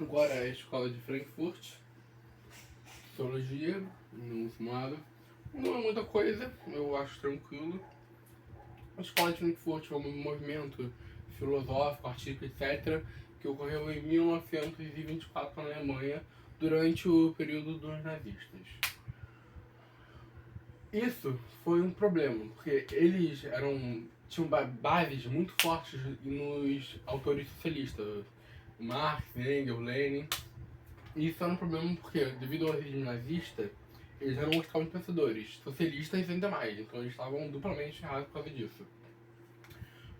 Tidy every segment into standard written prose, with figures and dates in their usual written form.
Agora é a escola de Frankfurt, sociologia, no simulado. Não é muita coisa, eu acho tranquilo. A escola de Frankfurt foi um movimento filosófico, artístico, etc., que ocorreu em 1924 na Alemanha, durante o período dos nazistas. Isso foi um problema, porque eles tinham bases muito fortes nos autores socialistas, Marx, Engels, Lenin. E isso era um problema porque, devido ao regime nazista, eles já não gostavam de pensadores, socialistas ainda mais, então eles estavam duplamente errados por causa disso.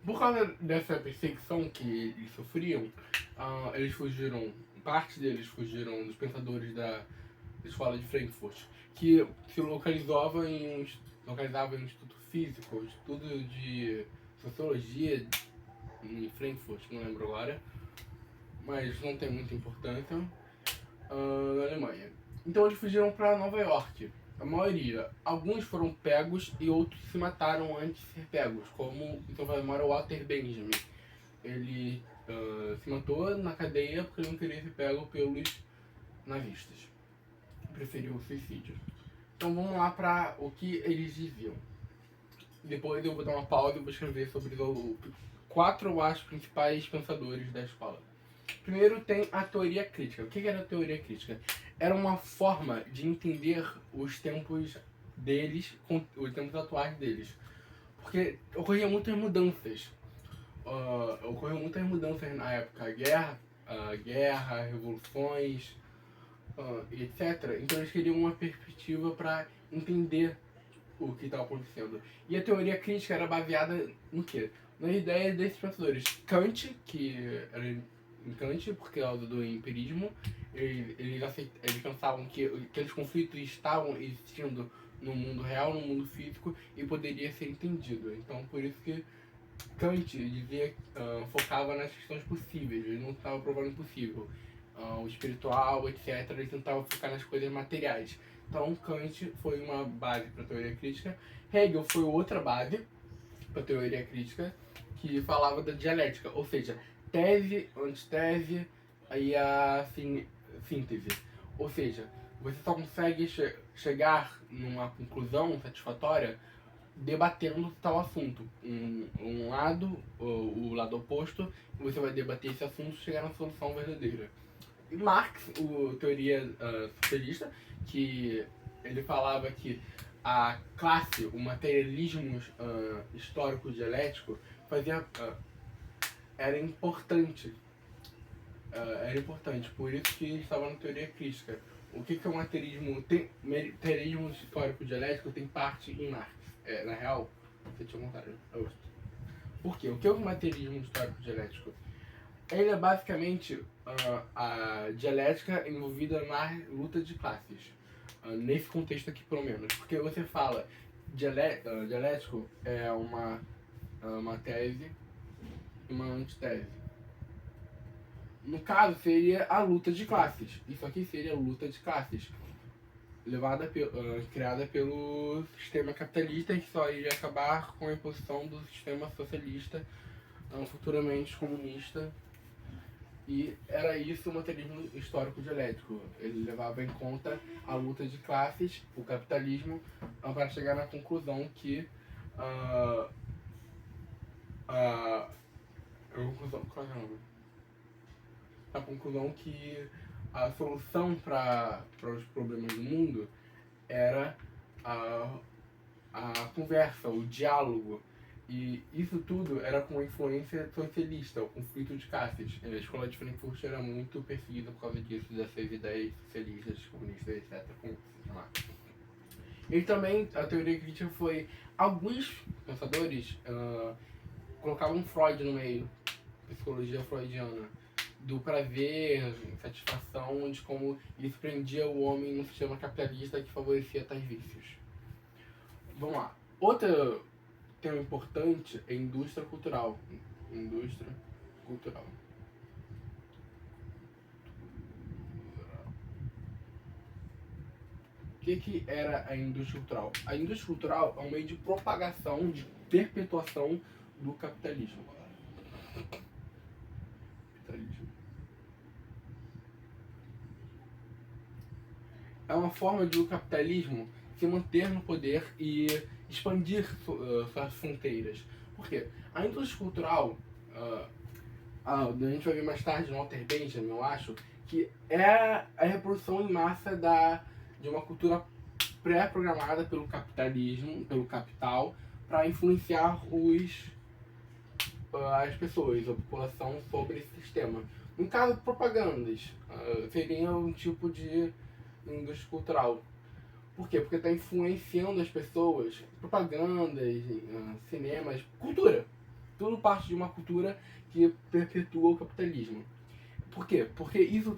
Por causa dessa perseguição que eles sofriam, eles fugiram, parte deles fugiram dos pensadores da escola de Frankfurt, que se localizava em um instituto físico, estudo de sociologia em Frankfurt, não lembro agora, mas não tem muita importância, na Alemanha. Então eles fugiram para Nova York. A maioria. Alguns foram pegos e outros se mataram antes de ser pegos, como então vai lembrar o Walter Benjamin. Ele se matou na cadeia porque ele não queria ser pego pelos nazistas. Preferiu o suicídio. Então vamos lá para o que eles diziam. Depois eu vou dar uma pausa e vou escrever sobre os 4, eu acho, principais pensadores da escola. Primeiro tem a teoria crítica. O que era a teoria crítica? Era uma forma de entender os tempos deles, os tempos atuais deles. Porque ocorriam muitas mudanças. Ocorriam muitas mudanças na época. Guerra, revoluções, etc. Então eles queriam uma perspectiva para entender o que estava acontecendo. E a teoria crítica era baseada no quê? Nas ideias desses pensadores. Kant, que era em Kant, por causa do empirismo, eles pensavam que aqueles conflitos estavam existindo no mundo real, no mundo físico, e poderia ser entendido. Então, por isso que Kant dizia, focava nas questões possíveis, ele não estava provando impossível. O espiritual, etc., ele tentava focar nas coisas materiais. Então, Kant foi uma base para a teoria crítica. Hegel foi outra base para a teoria crítica, que falava da dialética, ou seja, tese, antitese e a síntese. Ou seja, você só consegue chegar numa conclusão satisfatória debatendo tal assunto. Um lado, o lado oposto, você vai debater esse assunto e chegar na solução verdadeira. E Marx, o teoria socialista, que ele falava que a classe, o materialismo histórico dialético, era importante. Era importante, por isso que estava na teoria crítica. O que é o materialismo? Materialismo histórico dialético tem parte em Marx. Na real, você tinha contado. Por quê? O que é o materialismo histórico dialético? Ele é basicamente a dialética envolvida na luta de classes. Nesse contexto aqui, pelo menos. Porque você fala dialético é uma tese e uma antitese. No caso, seria a luta de classes. Isso aqui seria a luta de classes. Criada pelo sistema capitalista, que só iria acabar com a imposição do sistema socialista, futuramente comunista. E era isso o materialismo histórico dialético. Ele levava em conta a luta de classes, o capitalismo, para chegar na conclusão que a conclusão que a solução para os problemas do mundo era a conversa, o diálogo. E isso tudo era com influência socialista, o conflito de classes. A escola de Frankfurt era muito perseguida por causa disso, dessas ideias socialistas, comunistas, etc. Como se chamar. E também a teoria crítica foi. Alguns pensadores colocavam Freud no meio, psicologia freudiana, do prazer, satisfação, de como isso prendia o homem num sistema capitalista que favorecia tais vícios. Vamos lá. Outra tema importante é indústria cultural. Indústria cultural. O que era a indústria cultural? A indústria cultural é um meio de propagação, de perpetuação do capitalismo. é uma forma de o capitalismo se manter no poder e expandir suas fronteiras. Por quê? A indústria cultural, a gente vai ver mais tarde no Walter Benjamin, eu acho, que é a reprodução em massa de uma cultura pré-programada pelo capitalismo, pelo capital, para influenciar as pessoas, a população sobre esse sistema. No caso, propagandas seria um tipo de indústria cultural. Por quê? Porque está influenciando as pessoas, propagandas, cinemas, cultura. Tudo parte de uma cultura que perpetua o capitalismo. Por quê? Porque isso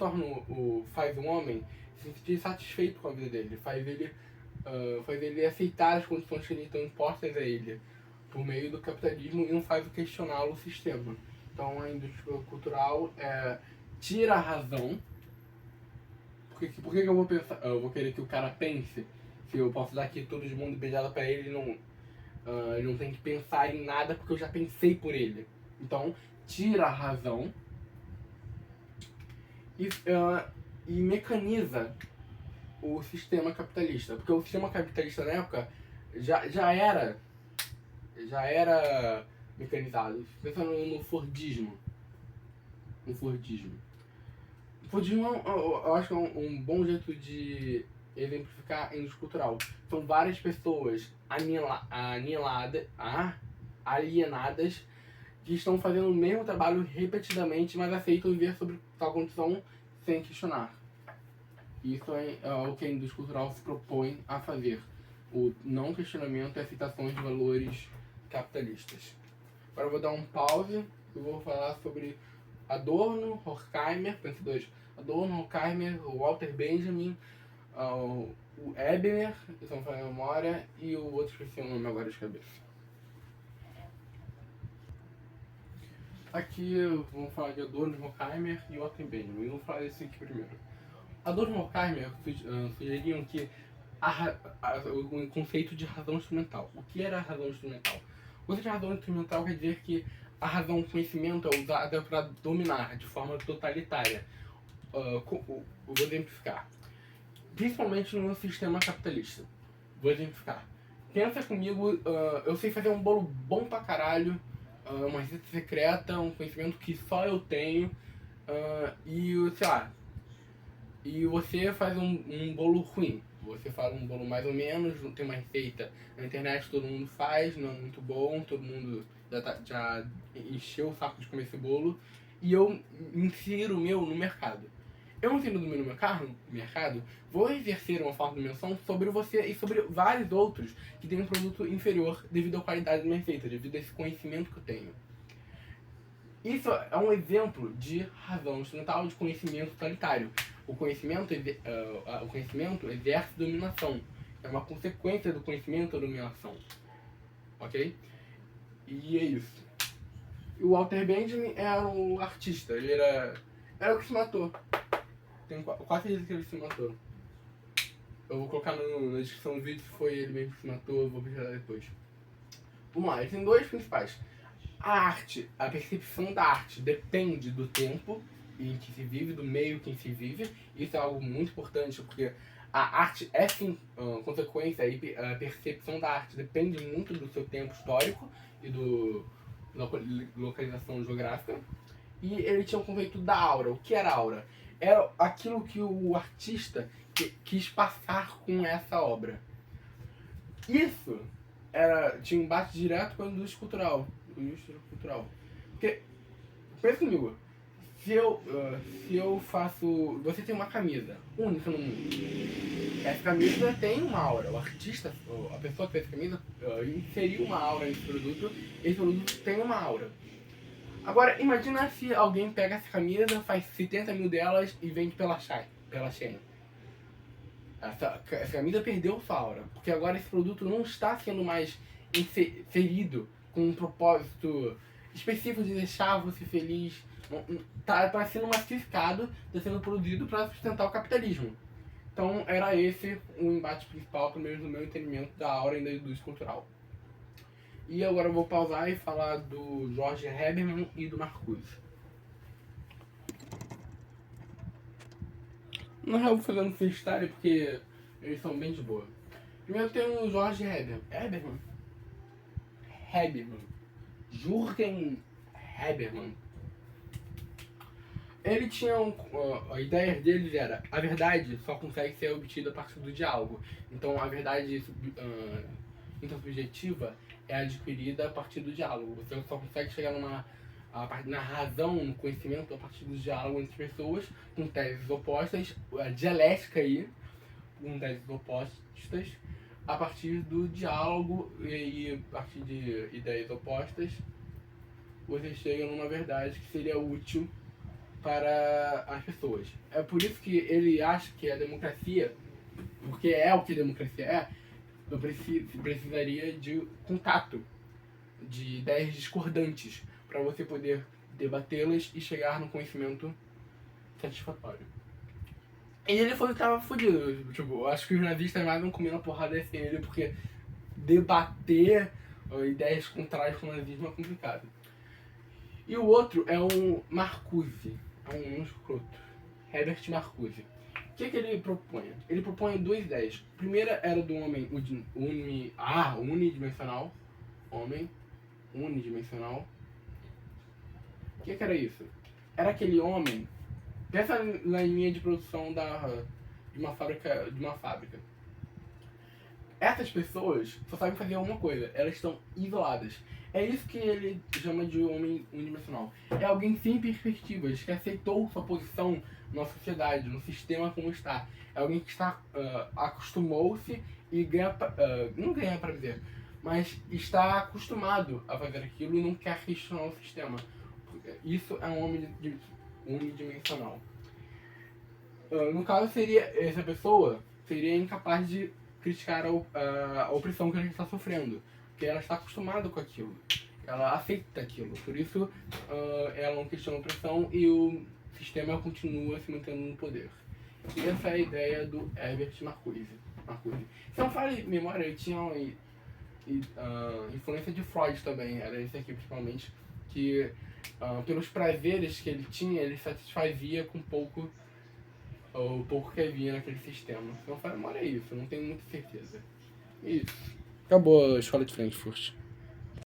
faz o homem se sentir satisfeito com a vida dele, faz ele aceitar as condições que estão impostas a ele por meio do capitalismo e não faz o questioná-lo o sistema. Então a indústria cultural tira a razão. Por que eu vou querer que o cara pense se eu posso dar aqui todo de mundo beijado pra ele e não tem que pensar em nada porque eu já pensei por ele. Então tira a razão e mecaniza o sistema capitalista. Porque o sistema capitalista na época já era mecanizado. Pensando no Fordismo. O Fordismo eu acho que é um bom jeito de exemplificar a indústria cultural. São várias pessoas alienadas que estão fazendo o mesmo trabalho repetidamente, mas aceitam viver sobre tal condição sem questionar. Isso é o que a indústria cultural se propõe a fazer. O não questionamento e aceitação de valores capitalistas. Agora eu vou dar um pause e vou falar sobre Adorno, Horkheimer, pensadores Adorno, Horkheimer, o Walter Benjamin, o Ebner, que são falando memória, e o outro esqueci o nome agora de cabeça. Aqui vamos falar de Adorno, Horkheimer e Walter Benjamin. Eu vou falar desse aqui primeiro. Adorno e Horkheimer sugeriam que o conceito de razão instrumental. O que era a razão instrumental? O conceito de razão instrumental quer dizer que a razão, o conhecimento é usada para dominar de forma totalitária. Vou exemplificar. Principalmente no sistema capitalista. Vou exemplificar. Pensa comigo, eu sei fazer um bolo bom pra caralho, uma receita secreta, um conhecimento que só eu tenho, e sei lá. E você faz um bolo ruim. Você faz um bolo mais ou menos, tem uma receita na internet, todo mundo faz, não é muito bom, todo mundo já encheu o saco de comer esse bolo. E eu insiro o meu no mercado. Eu insiro o meu no mercado, vou exercer uma forma de dominação sobre você e sobre vários outros que têm um produto inferior devido à qualidade da minha receita, devido a esse conhecimento que eu tenho. Isso é um exemplo de razão instrumental de conhecimento totalitário. O conhecimento exerce dominação. É uma consequência do conhecimento a dominação. Ok? E é isso. E o Walter Benjamin era um artista. Ele era o que se matou. Tenho quase certeza que ele se matou. Eu vou colocar na descrição do vídeo se foi ele mesmo que se matou. Eu vou pesquisar depois. Vamos lá. Ele tem dois principais. A arte, a percepção da arte depende do tempo em que se vive, do meio em que se vive. Isso é algo muito importante, porque a arte é sim consequência, a percepção da arte depende muito do seu tempo histórico e da localização geográfica. E ele tinha um conceito da aura. O que era aura? Era aquilo que o artista quis passar com essa obra. Isso tinha um embate direto com a indústria cultural. Porque, pensa comigo, se eu faço... Você tem uma camisa única no mundo. Essa camisa tem uma aura. O artista, a pessoa que fez a camisa, inseriu uma aura nesse produto. Esse produto tem uma aura. Agora, imagina se alguém pega essa camisa, faz 70 mil delas e vende pela Shein. Essa camisa perdeu sua aura. Porque agora esse produto não está sendo mais inserido com um propósito específico de deixar você feliz. Está sendo massificado, está sendo produzido para sustentar o capitalismo. Então era esse o embate principal, pelo menos no meu entendimento, da aura e da indústria cultural. E agora eu vou pausar e falar do George Habermas e do Marcuse. Na real, eu vou fazer um freestyle porque Eles são bem de boa. Primeiro tem o Jorge Habermas. Jürgen Habermas. Ele tinha a ideia deles era: a verdade só consegue ser obtida a partir do diálogo. Então a verdade intersubjetiva é adquirida a partir do diálogo. Você só consegue chegar na razão, no conhecimento, a partir do diálogo entre pessoas, com teses opostas, a dialética aí, com teses opostas, a partir do diálogo e a partir de ideias opostas, você chega numa verdade que seria útil para as pessoas. É por isso que ele acha que a democracia, porque é o que a democracia é, precisaria de contato, de ideias discordantes, para você poder debatê-las e chegar no conhecimento satisfatório. E ele foi que tava fudido. Tipo, eu acho que os nazistas mais vão comer uma porrada assim nele, porque debater ideias contrárias com o nazismo é complicado. E o outro é um Marcuse, é um escroto, Herbert Marcuse. O que ele propõe? Ele propõe duas ideias. A primeira era do homem unidimensional. Homem unidimensional. O que era isso? Era aquele homem. Pensa na linha de produção de uma fábrica. Essas pessoas só sabem fazer uma coisa, elas estão isoladas. É isso que ele chama de homem unidimensional. É alguém sem perspectivas, que aceitou sua posição na sociedade, no sistema como está. É alguém que acostumou-se e não ganha para dizer, mas está acostumado a fazer aquilo e não quer questionar o sistema. Isso é um homem unidimensional. No caso, essa pessoa seria incapaz de criticar a opressão que a gente está sofrendo, porque ela está acostumada com aquilo, ela aceita aquilo, por isso ela não questiona a opressão e o sistema continua se mantendo no poder. E essa é a ideia do Herbert Marcuse. Se não falo de memória, ele tinha influência de Freud também, era esse aqui principalmente, que pelos prazeres que ele tinha, ele satisfazia com o pouco que havia naquele sistema. Se não falo de memória é isso, não tenho muita certeza. Isso. Acabou a escola de Frankfurt.